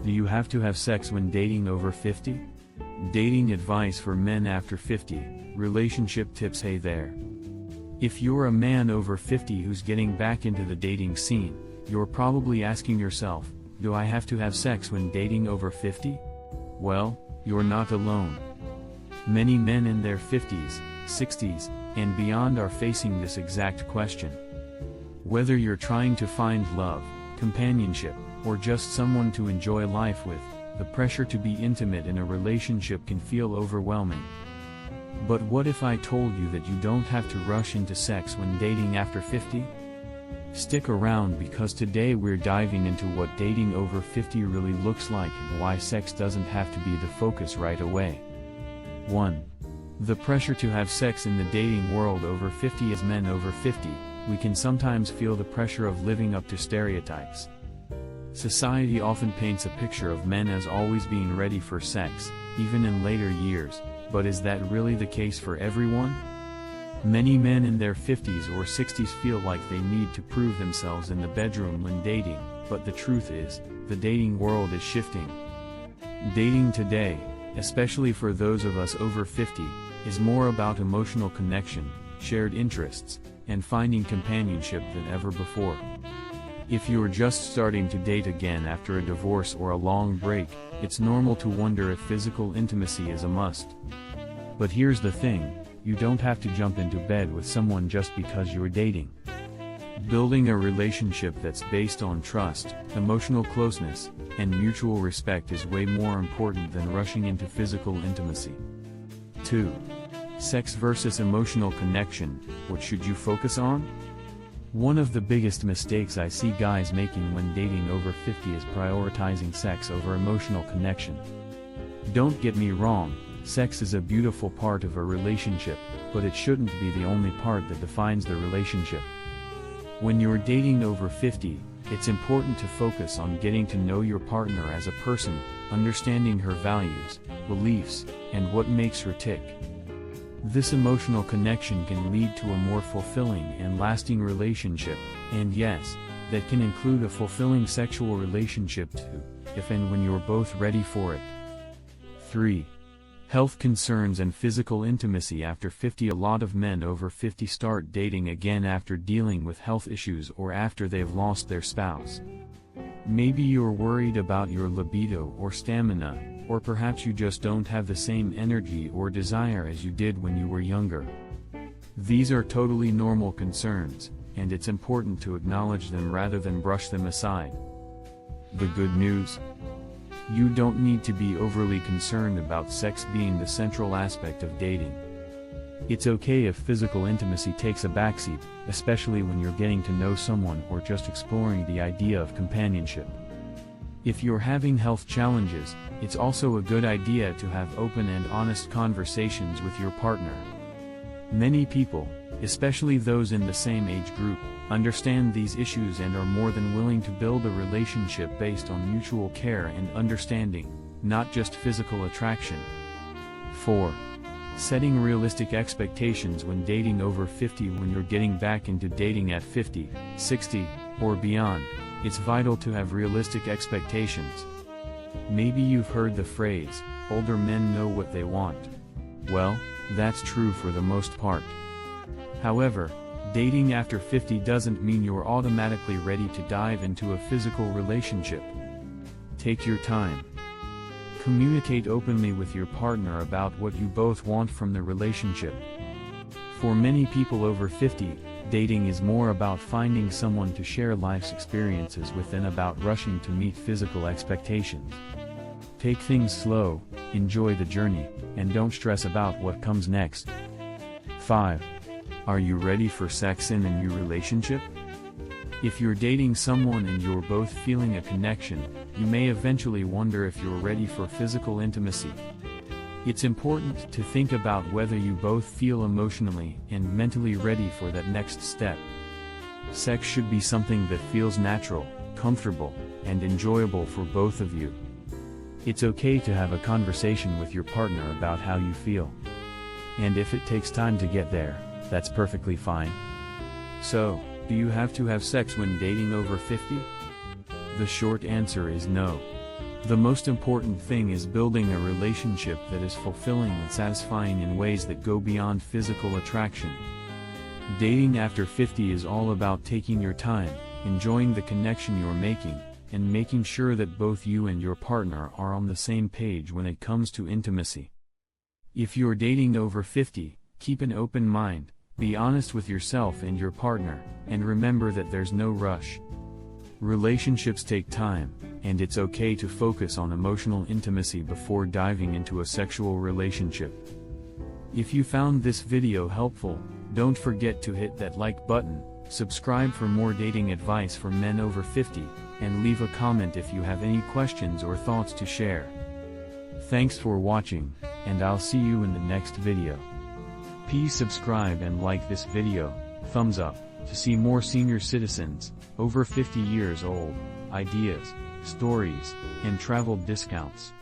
Do you have to have sex when dating over 50? Dating advice for men after 50, relationship tips. Hey there. If you're a man over 50 who's getting back into the dating scene, you're probably asking yourself, do I have to have sex when dating over 50? Well, you're not alone. Many men in their 50s, 60s, and beyond are facing this exact question. Whether you're trying to find love, companionship, or just someone to enjoy life with, the pressure to be intimate in a relationship can feel overwhelming. But what if I told you that you don't have to rush into sex when dating after 50? Stick around, because today we're diving into what dating over 50 really looks like and why sex doesn't have to be the focus right away. 1. The pressure to have sex in the dating world over 50. As men over 50, we can sometimes feel the pressure of living up to stereotypes. Society often paints a picture of men as always being ready for sex, even in later years, but is that really the case for everyone? Many men in their 50s or 60s feel like they need to prove themselves in the bedroom when dating, but the truth is, the dating world is shifting. Dating today, especially for those of us over 50, is more about emotional connection, shared interests, and finding companionship than ever before. If you're just starting to date again after a divorce or a long break, it's normal to wonder if physical intimacy is a must. But here's the thing, you don't have to jump into bed with someone just because you're dating. Building a relationship that's based on trust, emotional closeness, and mutual respect is way more important than rushing into physical intimacy. 2. Sex versus emotional connection. What should you focus on? One of the biggest mistakes I see guys making when dating over 50 is prioritizing sex over emotional connection. Don't get me wrong, sex is a beautiful part of a relationship, but it shouldn't be the only part that defines the relationship. When you're dating over 50, it's important to focus on getting to know your partner as a person, understanding her values, beliefs, and what makes her tick. This emotional connection can lead to a more fulfilling and lasting relationship, and yes, that can include a fulfilling sexual relationship too, if and when you're both ready for it. 3. Health concerns and physical intimacy after 50. A lot of men over 50 start dating again after dealing with health issues or after they've lost their spouse. Maybe you're worried about your libido or stamina, or perhaps you just don't have the same energy or desire as you did when you were younger. These are totally normal concerns, and it's important to acknowledge them rather than brush them aside. The good news? You don't need to be overly concerned about sex being the central aspect of dating. It's okay if physical intimacy takes a backseat, especially when you're getting to know someone or just exploring the idea of companionship. If you're having health challenges, it's also a good idea to have open and honest conversations with your partner. Many people, especially those in the same age group, understand these issues and are more than willing to build a relationship based on mutual care and understanding, not just physical attraction. 4. Setting realistic expectations when dating over 50. When you're getting back into dating at 50, 60, or beyond, it's vital to have realistic expectations. Maybe you've heard the phrase, older men know what they want. Well, that's true for the most part. However, dating after 50 doesn't mean you're automatically ready to dive into a physical relationship. Take your time. Communicate openly with your partner about what you both want from the relationship. For many people over 50, dating is more about finding someone to share life's experiences with than about rushing to meet physical expectations. Take things slow, enjoy the journey, and don't stress about what comes next. 5. Are you ready for sex in a new relationship? If you're dating someone and you're both feeling a connection, you may eventually wonder if you're ready for physical intimacy. It's important to think about whether you both feel emotionally and mentally ready for that next step. Sex should be something that feels natural, comfortable, and enjoyable for both of you. It's okay to have a conversation with your partner about how you feel. And if it takes time to get there, that's perfectly fine. So, do you have to have sex when dating over 50? The short answer is no. The most important thing is building a relationship that is fulfilling and satisfying in ways that go beyond physical attraction. Dating after 50 is all about taking your time, enjoying the connection you're making, and making sure that both you and your partner are on the same page when it comes to intimacy. If you're dating over 50, keep an open mind, be honest with yourself and your partner, and remember that there's no rush. Relationships take time, and it's okay to focus on emotional intimacy before diving into a sexual relationship. If you found this video helpful, don't forget to hit that like button, subscribe for more dating advice for men over 50, and leave a comment if you have any questions or thoughts to share. Thanks for watching, and I'll see you in the next video. Please subscribe and like this video, thumbs up, to see more senior citizens, over 50 years old, ideas, stories, and travel discounts.